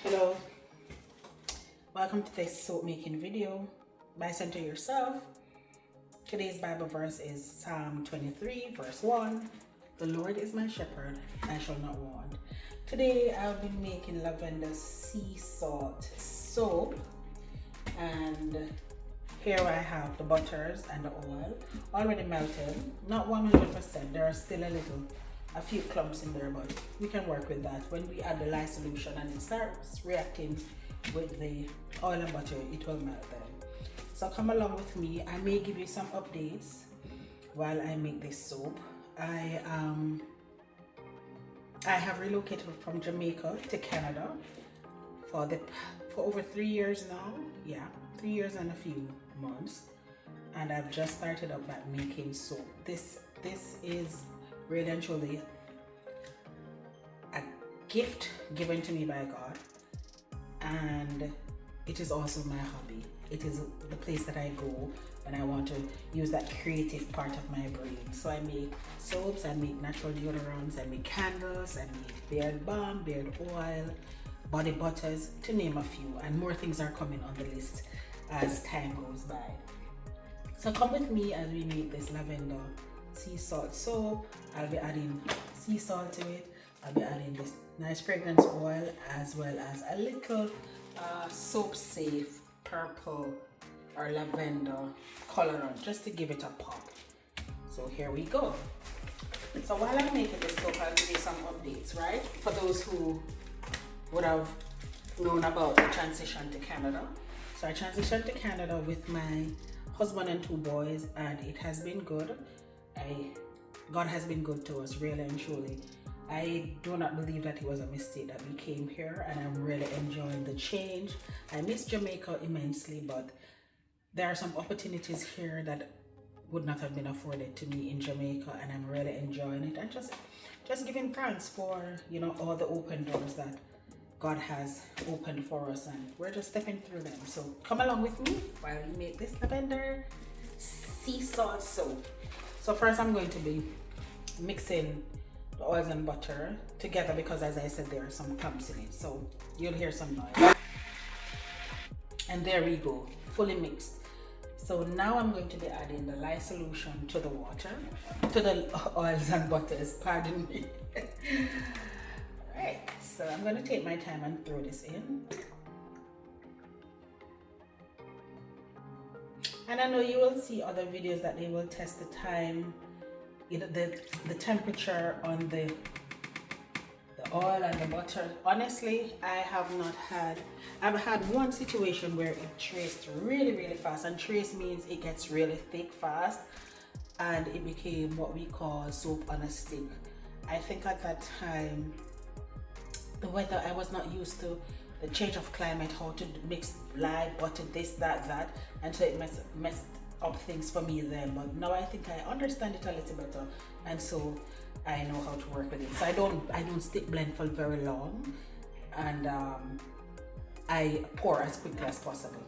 Hello, welcome to this soap making video by Center Yourself. Today's Bible verse is Psalm 23 verse 1. The Lord is my shepherd, I shall not want. Today I've been making lavender sea salt soap, and here I have the butters and the oil already melted, not 100%, there are still a few clumps in there, but we can work with that. When we add the lye solution and it starts reacting with the oil and butter, it will melt them. So come along with me. I may give you some updates while I make this soap. I have relocated from Jamaica to Canada for over 3 years now. Yeah, 3 years and a few months, and I've just started up at making soap. This is really and truly a gift given to me by God, and it is also my hobby. It is the place that I go when I want to use that creative part of my brain. So I make soaps, I make natural deodorants, I make candles, I make beard balm, beard oil, body butters, to name a few, and more things are coming on the list as time goes by. So come with me as we make this lavender sea salt soap. I'll be adding sea salt to it. I'll be adding this nice fragrance oil, as well as a little soap safe purple or lavender colorant, just to give it a pop. So here we go. So while I'm making this soap, I'll give you some updates, right? For those who would have known about the transition to Canada. So I transitioned to Canada with my husband and 2 boys, and it has been good. God has been good to us, really and truly. I do not believe that it was a mistake that we came here, and I'm really enjoying the change. I miss Jamaica immensely, but there are some opportunities here that would not have been afforded to me in Jamaica, and I'm really enjoying it, and just giving thanks for, you know, all the open doors that God has opened for us, and we're just stepping through them. So come along with me while we make this lavender sea salt soap. So first I'm going to be mixing the oils and butter together, because as I said, there are some clumps in it, so you'll hear some noise. And there we go, fully mixed. So now I'm going to be adding the lye solution to the water, to the oils and butters, pardon me. Right, so I'm going to take my time and throw this in. And I know you will see other videos that they will test the time, the temperature on the oil and the butter. Honestly, I've had one situation where it traced really fast, and trace means it gets really thick fast, and it became what we call soap on a stick. I think at that time, the weather, I was not used to the change of climate, how to mix lye, butter, this, that, and so it messed up things for me then. But now I think I understand it a little better, and so I know how to work with it. So I don't stick blend for very long, and I pour as quickly as possible.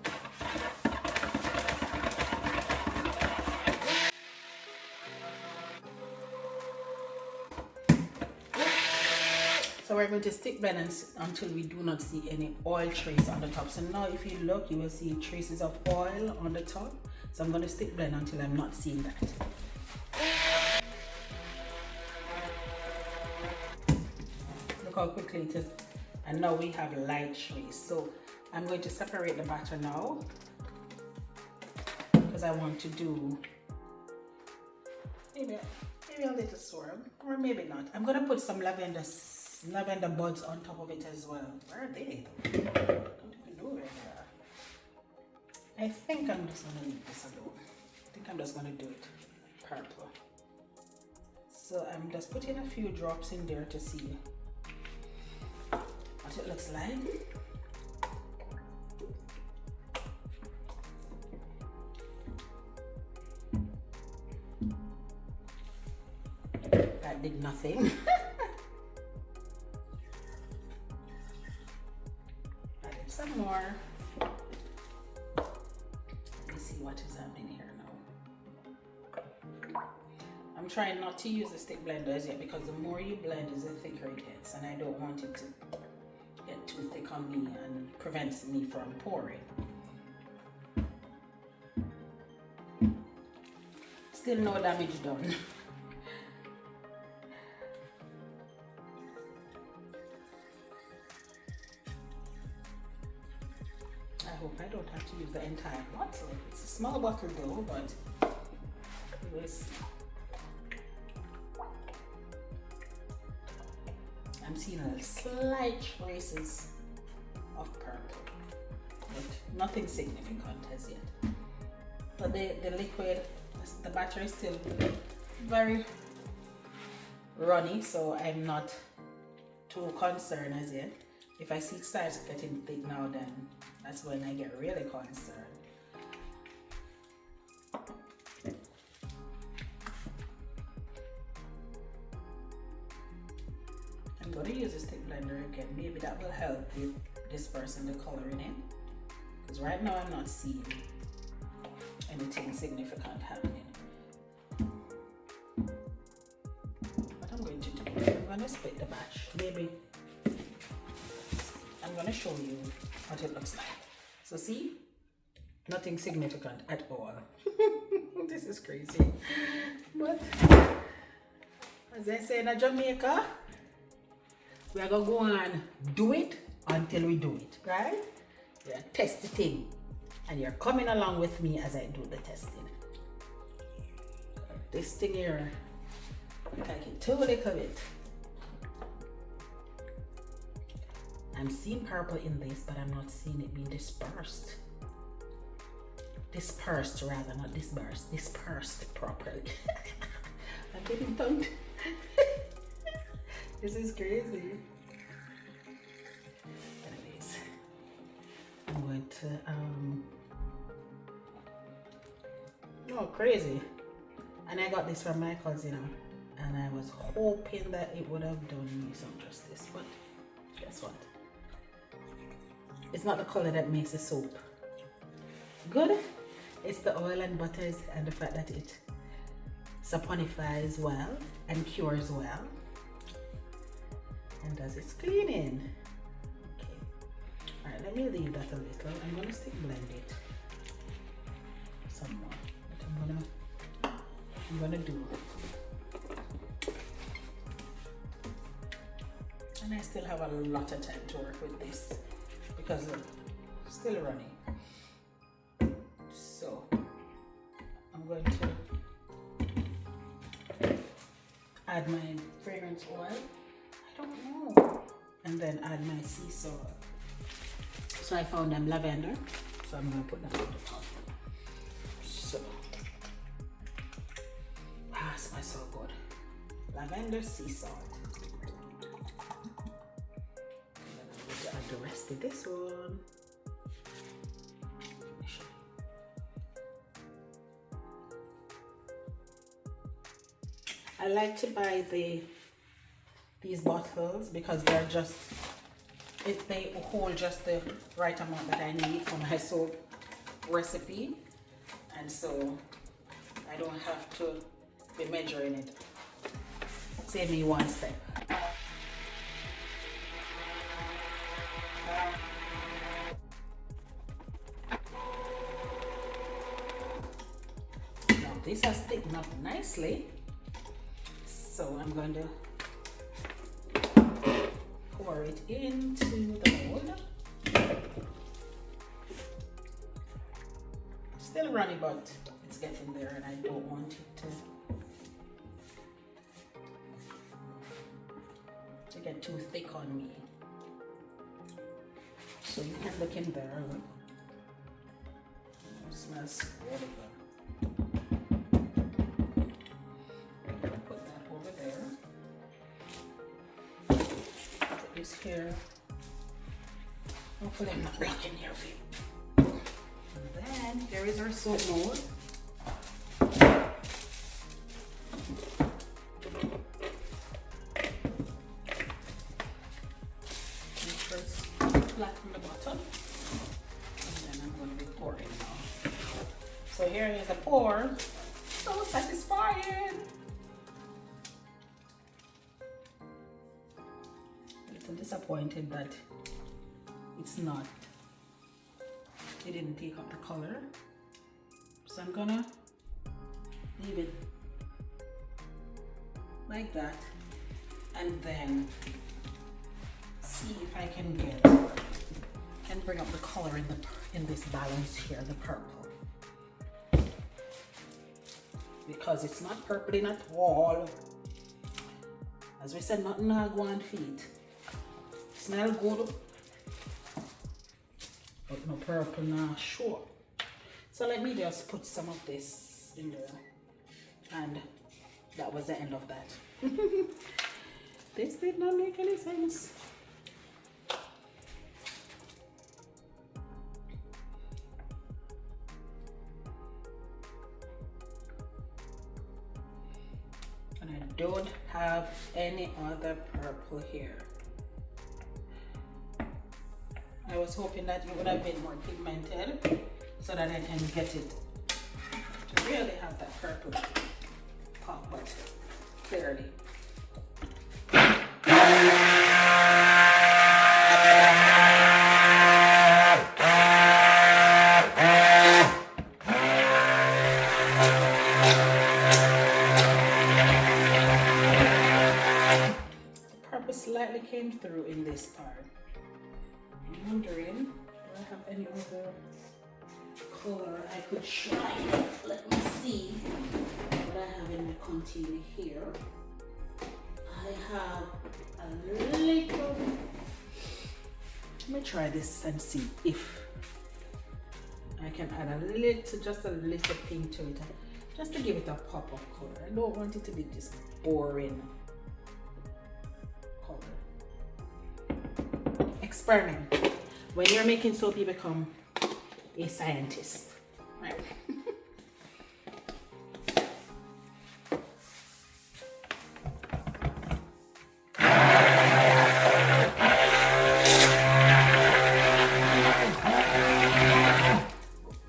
So we're going to stick blend until we do not see any oil trace on the top. So now if you look, you will see traces of oil on the top. So I'm going to stick blend until I'm not seeing that. Look how quickly it is. And now we have light trace. So I'm going to separate the batter now, because I want to do maybe a little swirl, or maybe not. I'm going to put some lavender buds on top of it as well. Where are they? I don't even know where they are. I think I'm just gonna leave this alone. I think I'm just gonna do it purple. So I'm just putting a few drops in there to see what it looks like. That did nothing. Some more. Let me see what is happening here now. I'm trying not to use the stick blenders yet, because the more you blend is the thicker it gets, and I don't want it to get too thick on me and prevents me from pouring. Still no damage done. I hope I don't have to use the entire bottle. It's a small bottle though, but we'll see. I'm seeing a slight traces of purple, but nothing significant as yet. But the liquid, the batter is still very runny, so I'm not too concerned as yet. If I see it starts getting thick now, then that's when I get really concerned. I'm going to use a stick blender again. Maybe that will help with dispersing the coloring in, because right now I'm not seeing anything significant happening. What I'm going to do, I'm going to split the batch. Maybe I'm going to show you what it looks like. So see, nothing significant at all. This is crazy. But as I say in Jamaica, we are going to go and do it until we do it, right? We are test the thing, and you're coming along with me as I do the testing. This thing here, I like it too little bit. I'm seeing purple in this, but I'm not seeing it being dispersed. Dispersed rather, not dispersed. Dispersed properly. I'm getting tongue. This is crazy. Anyways, I'm going to oh, crazy. And I got this from my cousin, and I was hoping that it would have done me some justice, but guess what? It's not the color that makes the soap good. It's the oil and butters and the fact that it saponifies well and cures well and does its cleaning. Okay, all right, let me leave that a little. I'm going to stick blend it some more, but I'm gonna do, and I still have a lot of time to work with this because it's still running. So I'm going to add my fragrance oil, I don't know, and then add my sea salt. So I found them lavender, so I'm going to put them on the top. So smells so good. Lavender, sea salt. And then I'm going to add the rest of this one. I like to buy these bottles because they're just, they hold just the right amount that I need for my soap recipe, and so I don't have to be measuring it. Save me one step. Now this has thickened up nicely, so I'm going to pour it into the mold. Still runny, but it's getting there, and I don't want it to get too thick on me. So you can look in there. It smells really good. Put that over there. Put this here. Hopefully I'm not blocking your view. And then here is our soap mold. Flat from the bottom, and then I'm going to be pouring now. So here is the pour. So satisfying. A little disappointed that it's not, it didn't take up the color. So I'm gonna leave it like that, and then see if I can bring up the color in this balance here, the purple, because it's not purpling at all. As we said, nothing I go on feet. Smell good, but no purple now, sure. So let me just put some of this in there, and that was the end of that. This did not make any sense. And I don't have any other purple here. I was hoping that it would have been more pigmented so that I can get it to really have that purple pop, but clearly. The purple slightly came through in this part. I'm wondering, do I have any other color I could try? Let me see what I have in my container here. I have a little, let me try this and see if I can add a little, just a little pink to it, just to give it a pop of color. I don't want it to be this boring color. Experiment. When you're making soap, you become a scientist, right?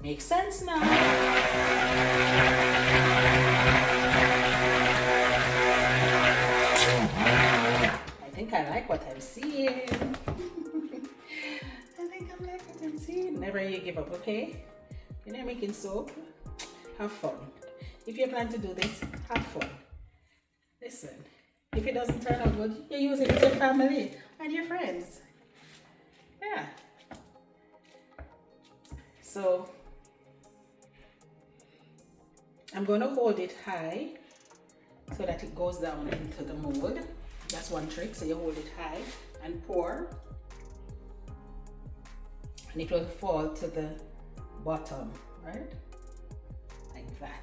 Makes sense now. I think I like what I'm seeing. Never you give up, okay? When you're making soap, have fun. If you plan to do this, have fun. Listen, if it doesn't turn out good, you use it with your family and your friends. Yeah. So, I'm going to hold it high so that it goes down into the mold. That's one trick. So you hold it high and pour. And it will fall to the bottom, right? Like that.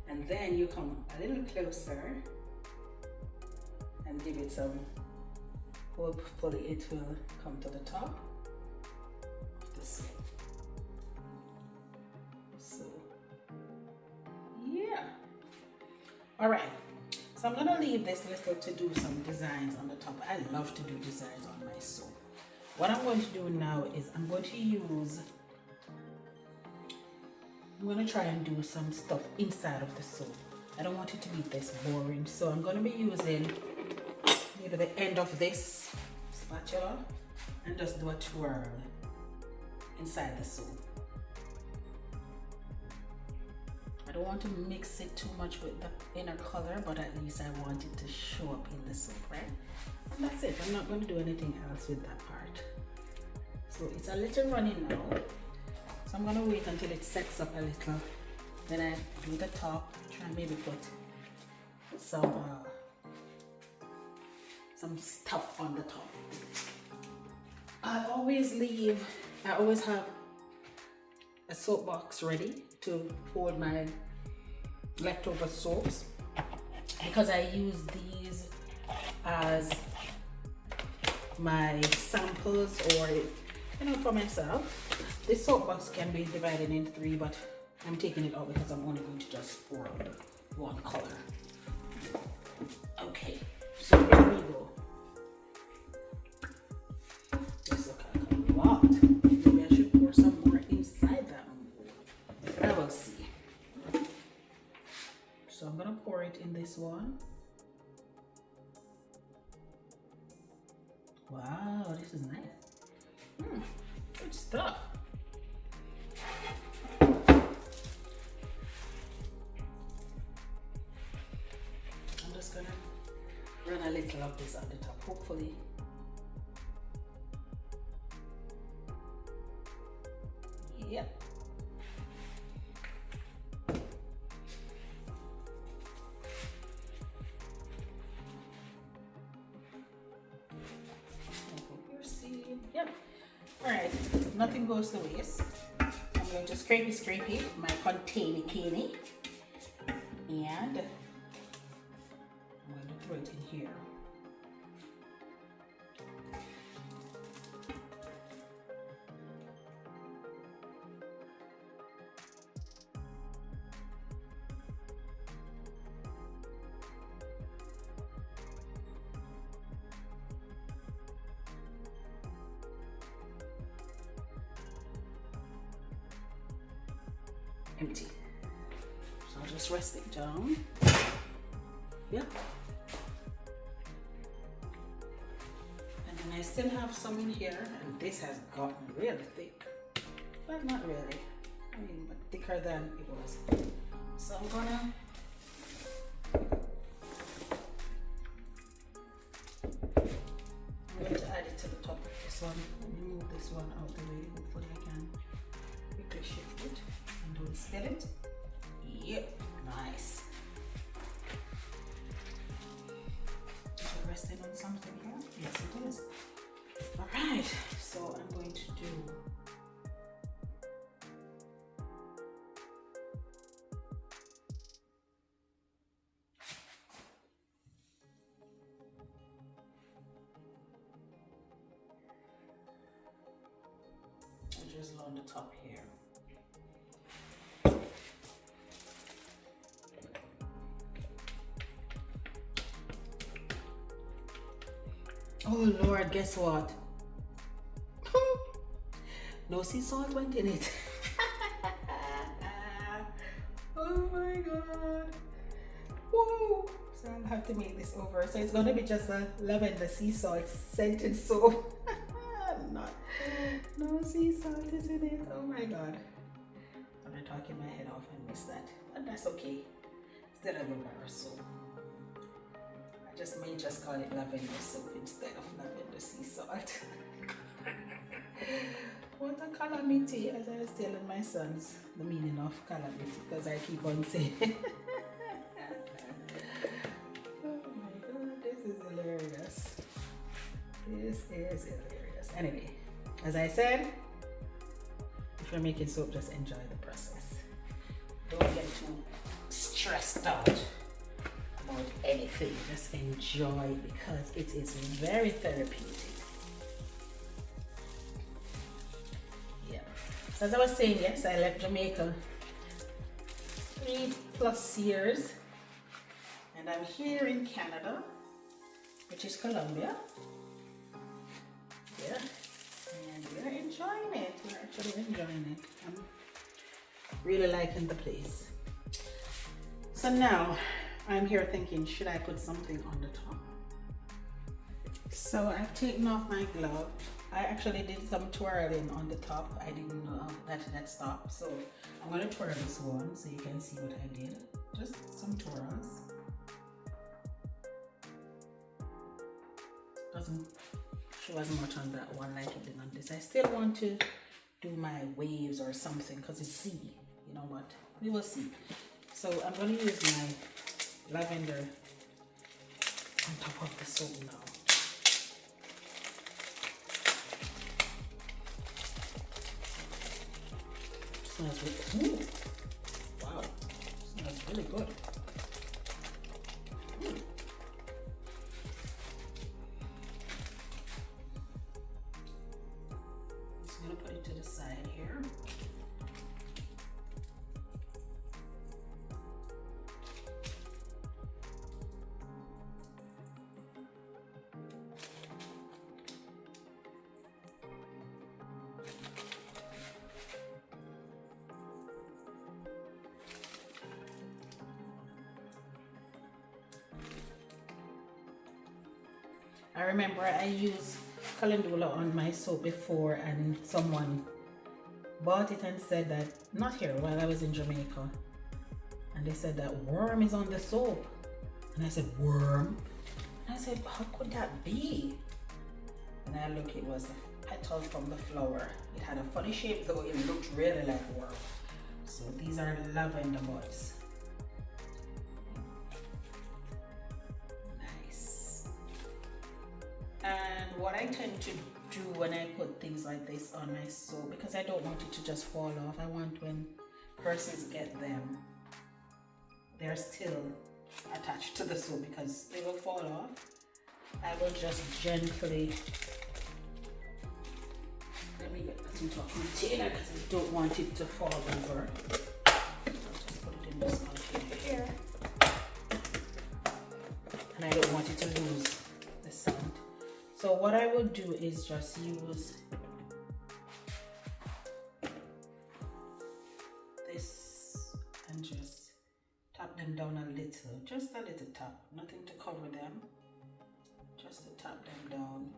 And then you come a little closer and give it some, hopefully it will come to the top of the soap. So, yeah. All right. So I'm gonna leave this little to do some designs on the top. I love to do designs on my soap. What I'm going to do now is I'm going to try and do some stuff inside of the soap. I don't want it to be this boring. So I'm going to be using maybe the end of this spatula and just do a twirl inside the soap. I don't want to mix it too much with the inner color, but at least I want it to show up in the soap, right? And that's it. I'm not going to do anything else with that part. So it's a little runny now. So I'm going to wait until it sets up a little. Then I do the top, try and maybe put some stuff on the top. I always have a soap box ready to hold my leftover soaps because I use these as my samples or for myself. This soap box can be divided into 3, but I'm taking it out because I'm only going to just pour one color. Okay, so here we go. This looks like a lot. Maybe I should pour some more inside that mold. I will see. So I'm gonna pour it in this one. Wow, this is nice. Good stuff. I'm just gonna run a little of this on the top, hopefully. Yep. Yep. Alright, nothing goes to waste. I'm going to scrape it, my container canny. And I'm going to throw it in here. Empty. So I'll just rest it down. Yep. And then I still have some in here, and this has gotten really thick. But not really. I mean, but thicker than it was. So I'm going to add it to the top of this one. Let me move this one out the way. Hopefully I can quickly shift it. Don't spill it. Yep, nice. Is it resting on something here? Yes, it is. All right, so I'm going to do drizzle on the top here. Oh Lord, guess what? No sea salt went in it. Oh my God. Whoa. So I'll have to make this over. So it's gonna be just a lavender sea salt scented soap. No sea salt is in it. Oh my God. I'm not talking my head off and miss that. But that's okay. Still a good bar soap. May just call it lavender soap instead of lavender sea salt. What a calamity, as I was telling my sons the meaning of calamity, because I keep on saying oh my God, this is hilarious. This is hilarious. Anyway, as I said, if you're making soap, just enjoy the process. Don't get too stressed out about anything. Just enjoy it because it is very therapeutic. Yeah. So as I was saying, yes, I left Jamaica 3+ years, and I'm here in Canada, British Columbia. Yeah. And we're enjoying it. We're actually enjoying it. I'm really liking the place. So now I'm here thinking, should I put something on the top? So I've taken off my glove. I actually did some twirling on the top. I didn't know that stopped. So I'm going to twirl this one so you can see what I did. Just some twirls. Doesn't show as much on that one like it did on this. I still want to do my waves or something because it's sea. You know what? We will see. So I'm going to use my lavender on top of the soap now. Smells really good. Wow, smells really good. Just gonna put it to the side here. I remember I use calendula on my soap before, and someone bought it and said that, not here, while I was in Jamaica, and they said that worm is on the soap. And I said, worm? And I said, how could that be? And I look, it was the petals from the flower. It had a funny shape though, it looked really like worm. So these are lavender buds. Nice. And what I tend to do when I put things like this on my soap, because I don't want it to just fall off, I want when persons get them, they're still attached to the soap, because they will fall off. I will just gently, let me get that into a container because I don't want it to fall over. I'll just put it in this container here. And I don't want it to lose the scent. So what I will do is just use this and just tap them down a little, just a little tap, nothing to cover them, just to tap them down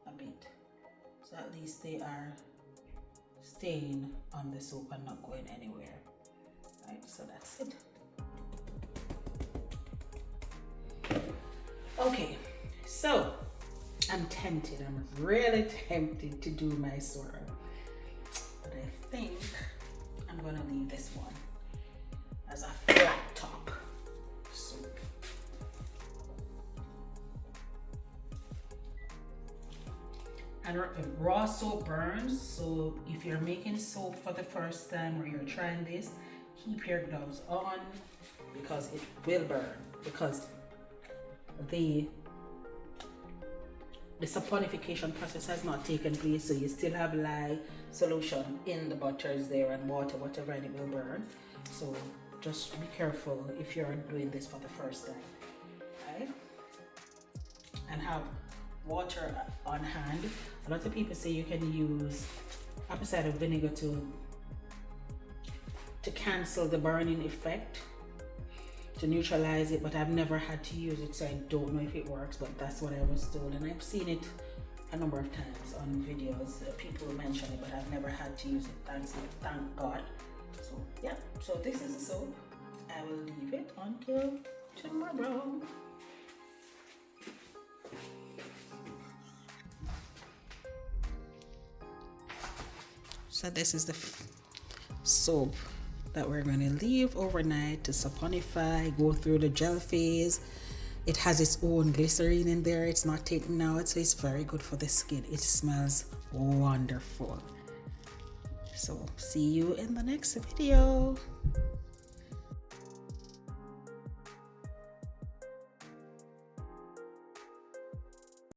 a bit, so at least they are staying on the soap and not going anywhere. Right, so that's it. Okay, so I'm tempted, I'm really tempted to do my swirl, but I think I'm gonna leave this one as a flat top soap. And raw soap burns, so if you're making soap for the first time or you're trying this, keep your gloves on because it will burn, because the saponification process has not taken place, so you still have lye solution in the butters there and water, whatever, and it will burn. So just be careful if you're doing this for the first time, right? And have water on hand. A lot of people say you can use apple cider vinegar to cancel the burning effect, to neutralize it, but I've never had to use it, so I don't know if it works, but that's what I was told, and I've seen it a number of times on videos. People mention it, but I've never had to use it, thank God. So yeah, so this is the soap. I will leave it until tomorrow. So this is the soap that we're going to leave overnight to saponify, go through the gel phase. It has its own glycerine in there, it's not taken out, so it's very good for the skin. It smells wonderful. So see you in the next video.